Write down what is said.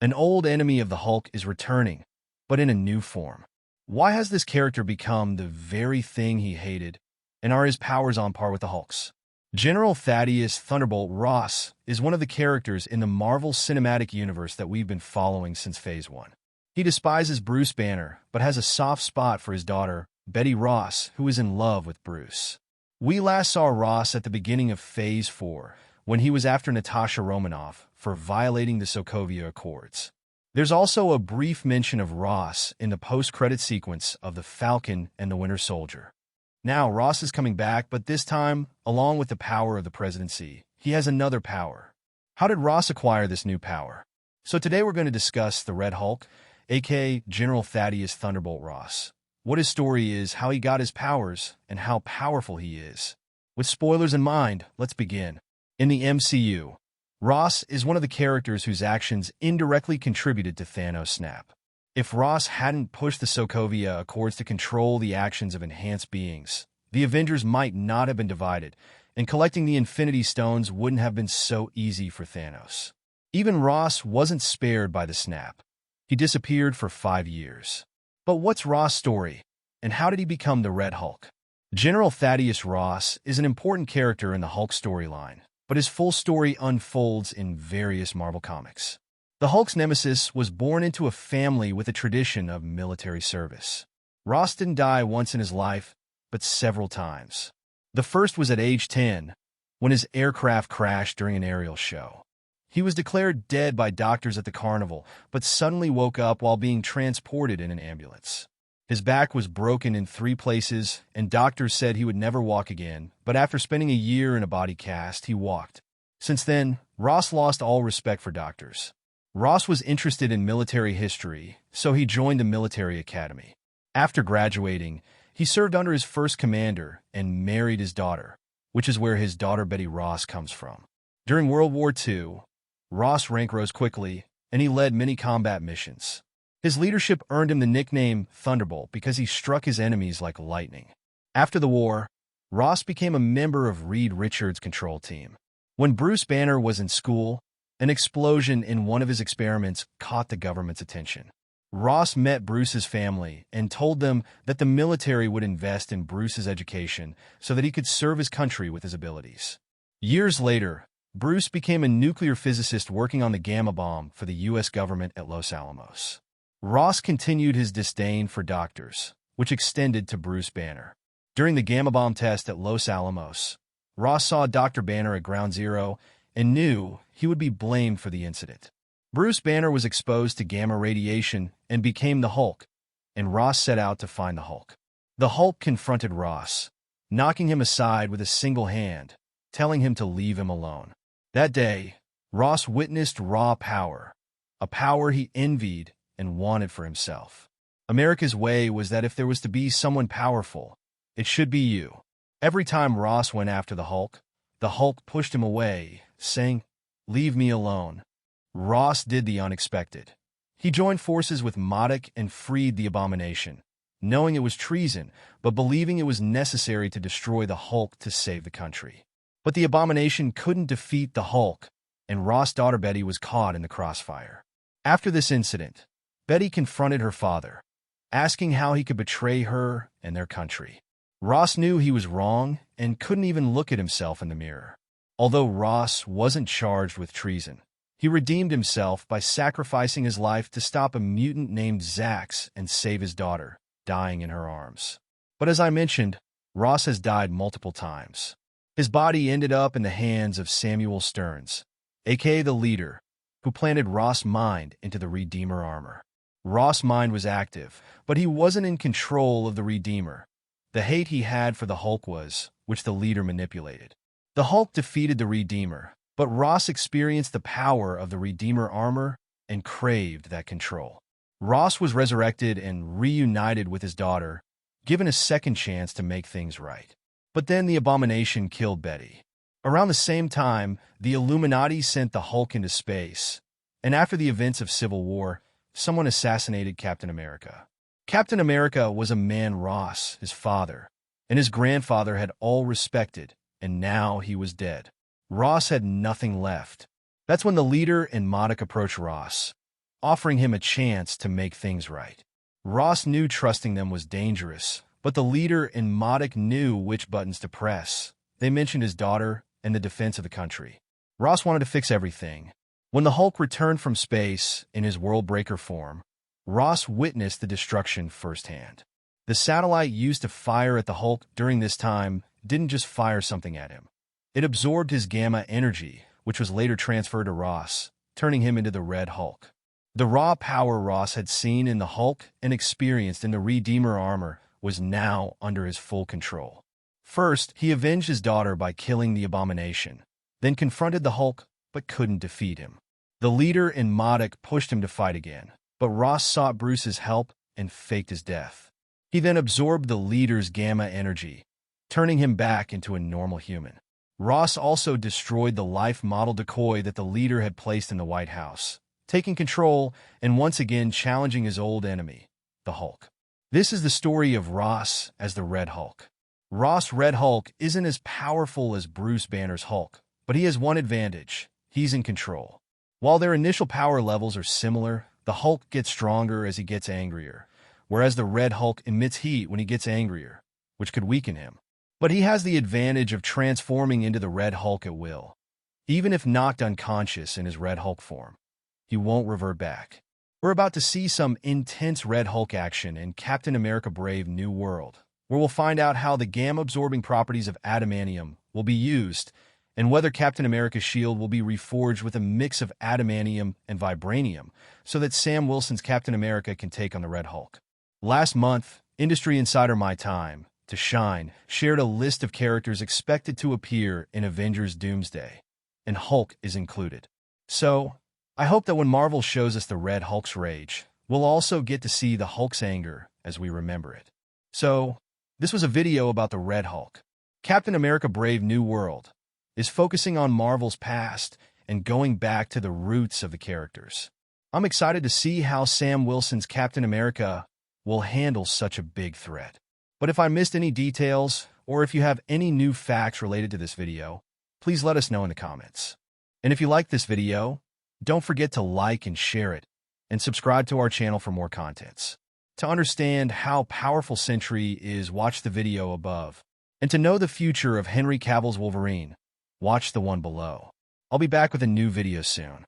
An old enemy of the Hulk is returning, but in a new form. Why has this character become the very thing he hated, and are his powers on par with the Hulk's? General Thaddeus Thunderbolt Ross is one of the characters in the Marvel Cinematic Universe that we've been following since Phase 1. He despises Bruce Banner, but has a soft spot for his daughter, Betty Ross, who is in love with Bruce. We last saw Ross at the beginning of Phase 4, when he was after Natasha Romanoff for violating the Sokovia Accords. There's also a brief mention of Ross in the post-credit sequence of The Falcon and the Winter Soldier. Now, Ross is coming back, but this time, along with the power of the presidency, he has another power. How did Ross acquire this new power? So today we're going to discuss the Red Hulk, aka General Thaddeus Thunderbolt Ross. What his story is, how he got his powers, and how powerful he is. With spoilers in mind, let's begin. In the MCU, Ross is one of the characters whose actions indirectly contributed to Thanos' snap. If Ross hadn't pushed the Sokovia Accords to control the actions of enhanced beings, the Avengers might not have been divided, and collecting the Infinity Stones wouldn't have been so easy for Thanos. Even Ross wasn't spared by the snap. He disappeared for 5 years. But what's Ross' story, and how did he become the Red Hulk? General Thaddeus Ross is an important character in the Hulk storyline, but his full story unfolds in various Marvel comics. The Hulk's nemesis was born into a family with a tradition of military service. Ross didn't die once in his life, but several times. The first was at age 10, when his aircraft crashed during an aerial show. He was declared dead by doctors at the carnival, but suddenly woke up while being transported in an ambulance. His back was broken in 3 places, and doctors said he would never walk again, but after spending a year in a body cast, he walked. Since then, Ross lost all respect for doctors. Ross was interested in military history, so he joined the military academy. After graduating, he served under his first commander and married his daughter, which is where his daughter Betty Ross comes from. During World War II, Ross' rank rose quickly, and he led many combat missions. His leadership earned him the nickname Thunderbolt because he struck his enemies like lightning. After the war, Ross became a member of Reed Richards' control team. When Bruce Banner was in school, an explosion in one of his experiments caught the government's attention. Ross met Bruce's family and told them that the military would invest in Bruce's education so that he could serve his country with his abilities. Years later, Bruce became a nuclear physicist working on the gamma bomb for the U.S. government at Los Alamos. Ross continued his disdain for doctors, which extended to Bruce Banner. During the gamma bomb test at Los Alamos, Ross saw Dr. Banner at Ground Zero and knew he would be blamed for the incident. Bruce Banner was exposed to gamma radiation and became the Hulk, and Ross set out to find the Hulk. The Hulk confronted Ross, knocking him aside with a single hand, telling him to leave him alone. That day, Ross witnessed raw power, a power he envied and wanted for himself. America's way was that if there was to be someone powerful, it should be you. Every time Ross went after the Hulk pushed him away, saying, "Leave me alone." Ross did the unexpected. He joined forces with Modok and freed the Abomination, knowing it was treason, but believing it was necessary to destroy the Hulk to save the country. But the Abomination couldn't defeat the Hulk, and Ross' daughter Betty was caught in the crossfire. After this incident, Betty confronted her father, asking how he could betray her and their country. Ross knew he was wrong and couldn't even look at himself in the mirror. Although Ross wasn't charged with treason, he redeemed himself by sacrificing his life to stop a mutant named Zax and save his daughter, dying in her arms. But as I mentioned, Ross has died multiple times. His body ended up in the hands of Samuel Stearns, aka the leader, who planted Ross' mind into the Redeemer armor. Ross' mind was active, but he wasn't in control of the Redeemer. The hate he had for the Hulk was, which the leader manipulated. The Hulk defeated the Redeemer, but Ross experienced the power of the Redeemer armor and craved that control. Ross was resurrected and reunited with his daughter, given a second chance to make things right. But then the Abomination killed Betty. Around the same time, the Illuminati sent the Hulk into space, and after the events of Civil War, someone assassinated Captain America. Captain America was a man Ross, his father, and his grandfather had all respected, and now he was dead. Ross had nothing left. That's when the leader and Modok approached Ross, offering him a chance to make things right. Ross knew trusting them was dangerous, but the leader in MODOK knew which buttons to press. They mentioned his daughter and the defense of the country. Ross wanted to fix everything. When the Hulk returned from space in his Worldbreaker form, Ross witnessed the destruction firsthand. The satellite used to fire at the Hulk during this time didn't just fire something at him. It absorbed his gamma energy, which was later transferred to Ross, turning him into the Red Hulk. The raw power Ross had seen in the Hulk and experienced in the Redeemer armor was now under his full control. First, he avenged his daughter by killing the Abomination, then confronted the Hulk but couldn't defeat him. The leader in MODOK pushed him to fight again, but Ross sought Bruce's help and faked his death. He then absorbed the leader's gamma energy, turning him back into a normal human. Ross also destroyed the life model decoy that the leader had placed in the White House, taking control and once again challenging his old enemy, the Hulk. This is the story of Ross as the Red Hulk. Ross Red Hulk isn't as powerful as Bruce Banner's Hulk, but he has one advantage: he's in control. While their initial power levels are similar, the Hulk gets stronger as he gets angrier, whereas the Red Hulk emits heat when he gets angrier, which could weaken him. But he has the advantage of transforming into the Red Hulk at will. Even if knocked unconscious in his Red Hulk form, he won't revert back. We're about to see some intense Red Hulk action in Captain America Brave New World, where we'll find out how the gamma-absorbing properties of adamantium will be used and whether Captain America's shield will be reforged with a mix of adamantium and vibranium so that Sam Wilson's Captain America can take on the Red Hulk. Last month, industry insider My Time to Shine shared a list of characters expected to appear in Avengers Doomsday, and Hulk is included. So, I hope that when Marvel shows us the Red Hulk's rage, we'll also get to see the Hulk's anger as we remember it. So, this was a video about the Red Hulk. Captain America Brave New World is focusing on Marvel's past and going back to the roots of the characters. I'm excited to see how Sam Wilson's Captain America will handle such a big threat. But if I missed any details, or if you have any new facts related to this video, please let us know in the comments. And if you like this video, don't forget to like and share it, and subscribe to our channel for more contents. To understand how powerful Sentry is, watch the video above. And to know the future of Henry Cavill's Wolverine, watch the one below. I'll be back with a new video soon.